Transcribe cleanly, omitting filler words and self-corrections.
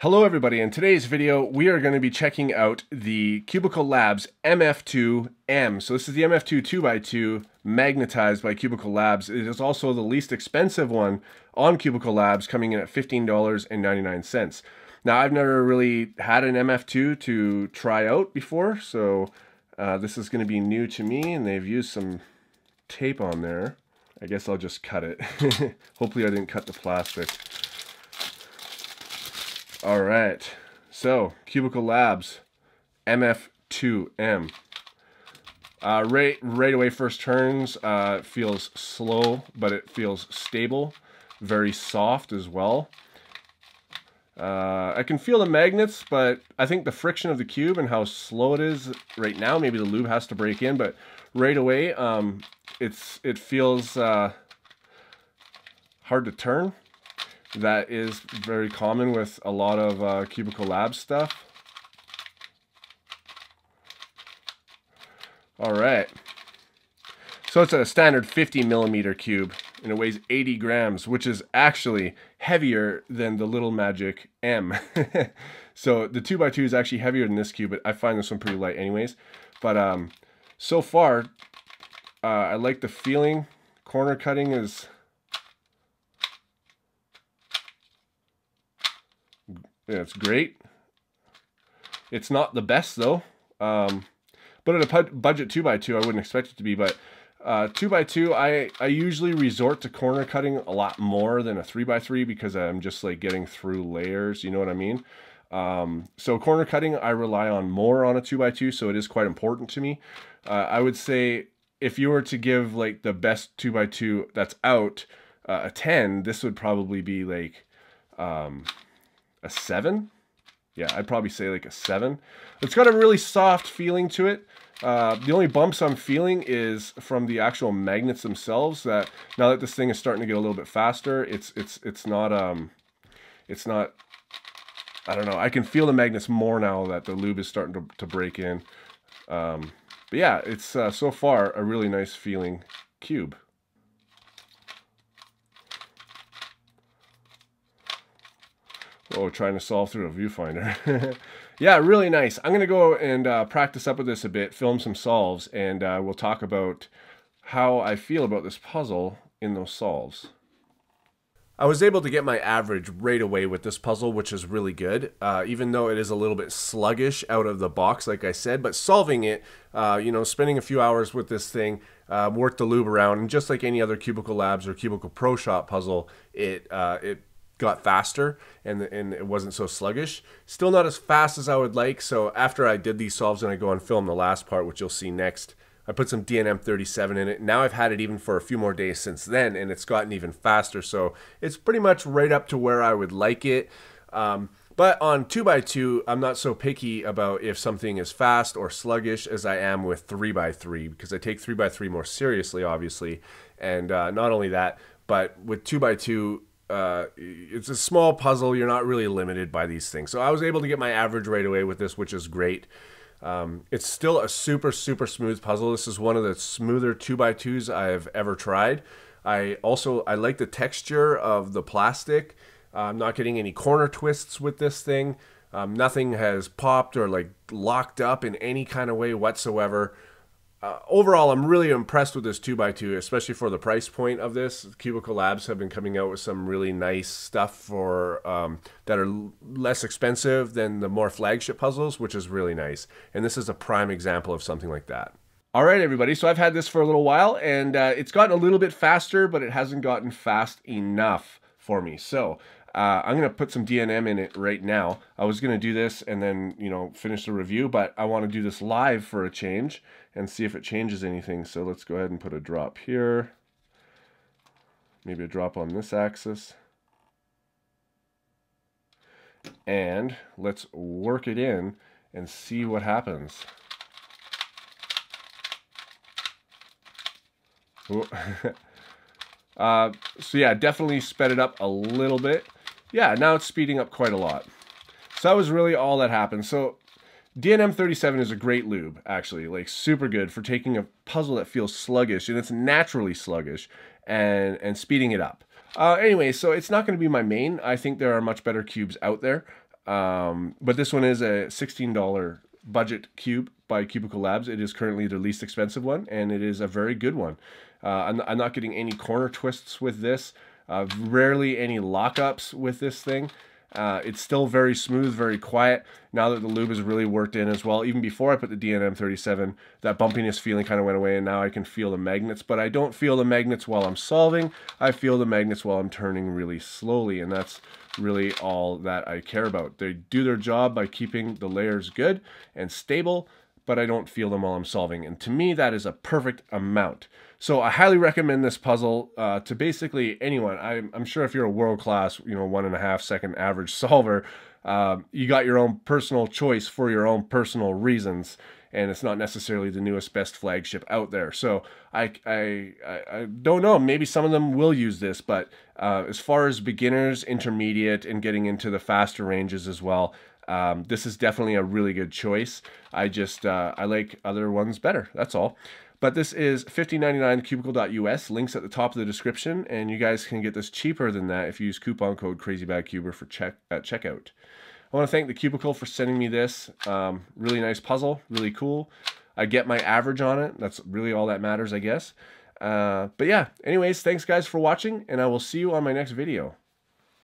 Hello everybody, in today's video we are going to be checking out the Cubicle Labs MF2M. So this is the MF2 2x2 magnetized by Cubicle Labs. It is also the least expensive one on Cubicle Labs, coming in at $15.99. Now I've never really had an MF2 to try out before, so this is going to be new to me, and they've used some tape on there. I guess I'll just cut it. Hopefully I didn't cut the plastic. All right, so Cubicle Labs MF2M. Right away, first turns, it feels slow, but it feels stable, very soft as well. I can feel the magnets, but I think the friction of the cube and how slow it is right now, maybe the lube has to break in, but right away, it feels hard to turn. That is very common with a lot of Cubicle Labs stuff. All right. So it's a standard 50 millimeter cube, and it weighs 80 grams, which is actually heavier than the Little Magic M. So the 2x2 is actually heavier than this cube, but I find this one pretty light anyways. But so far, I like the feeling. Corner cutting is... yeah, it's great. It's not the best though, but at a budget 2x2 I wouldn't expect it to be, but 2x2 I usually resort to corner cutting a lot more than a 3x3 because I'm just like getting through layers, you know what I mean? So corner cutting I rely on more on a 2x2, so it is quite important to me. I would say if you were to give like the best 2x2 that's out a 10, this would probably be like a 7. Yeah, I'd probably say like a 7. It's got a really soft feeling to it. The only bumps I'm feeling is from the actual magnets themselves, that now that this thing is starting to get a little bit faster, it's not I don't know, I can feel the magnets more now that the lube is starting to break in. But yeah, it's so far a really nice feeling cube. Oh, trying to solve through a viewfinder. Yeah, really nice. I'm going to go and practice up with this a bit, film some solves, and we'll talk about how I feel about this puzzle in those solves. I was able to get my average right away with this puzzle, which is really good, even though it is a little bit sluggish out of the box, like I said. But solving it, you know, spending a few hours with this thing, worked the lube around, and just like any other Cubicle Labs or Cubicle Pro Shop puzzle, it got faster and it wasn't so sluggish. Still not as fast as I would like, so after I did these solves and I go and film the last part, which you'll see next, I put some DNM37 in it. Now I've had it even for a few more days since then, and it's gotten even faster, so it's pretty much right up to where I would like it. But on 2x2, I'm not so picky about if something is fast or sluggish as I am with 3x3, because I take 3x3 more seriously, obviously. And not only that, but with 2x2, it's a small puzzle. You're not really limited by these things. So I was able to get my average right away with this, which is great. It's still a super smooth puzzle. This is one of the smoother 2x2s I've ever tried. I like the texture of the plastic. I'm not getting any corner twists with this thing. Nothing has popped or like locked up in any kind of way whatsoever. Overall, I'm really impressed with this 2x2, especially for the price point of this. Cubicle Labs have been coming out with some really nice stuff for that are less expensive than the more flagship puzzles, which is really nice. And this is a prime example of something like that. All right, everybody. So I've had this for a little while, and it's gotten a little bit faster, but it hasn't gotten fast enough for me. So I'm going to put some DNM in it right now. I was going to do this and then, you know, finish the review, but I want to do this live for a change and see if it changes anything. So let's go ahead and put a drop here. Maybe a drop on this axis. And let's work it in and see what happens. So yeah, definitely sped it up a little bit. Yeah, now it's speeding up quite a lot. So that was really all that happened. So DNM37 is a great lube, actually, like super good for taking a puzzle that feels sluggish, and it's naturally sluggish, and speeding it up. Anyway, so it's not going to be my main. I think there are much better cubes out there. But this one is a $16 budget cube by Cubicle Labs. It is currently the least expensive one, and it is a very good one. I'm not getting any corner twists with this. Rarely any lockups with this thing. It's still very smooth, very quiet. Now that the lube is really worked in as well, even before I put the DNM 37, that bumpiness feeling kind of went away, and now I can feel the magnets. But I don't feel the magnets while I'm solving. I feel the magnets while I'm turning really slowly, and that's really all that I care about. They do their job by keeping the layers good and stable, but I don't feel them while I'm solving. And to me, that is a perfect amount. So I highly recommend this puzzle to basically anyone. I'm sure if you're a world-class, 1.5 second average solver, you got your own personal choice for your own personal reasons, and it's not necessarily the newest, best flagship out there. So I don't know. Maybe some of them will use this, but as far as beginners, intermediate, and getting into the faster ranges as well, this is definitely a really good choice. I like other ones better. That's all. But this is $15.99 cubicle.us. Links at the top of the description, and you guys can get this cheaper than that if you use coupon code CrazyBadCuber for at checkout. I want to thank the Cubicle for sending me this. Really nice puzzle, really cool. I get my average on it. That's really all that matters, I guess. But yeah, anyways, thanks guys for watching, and I will see you on my next video.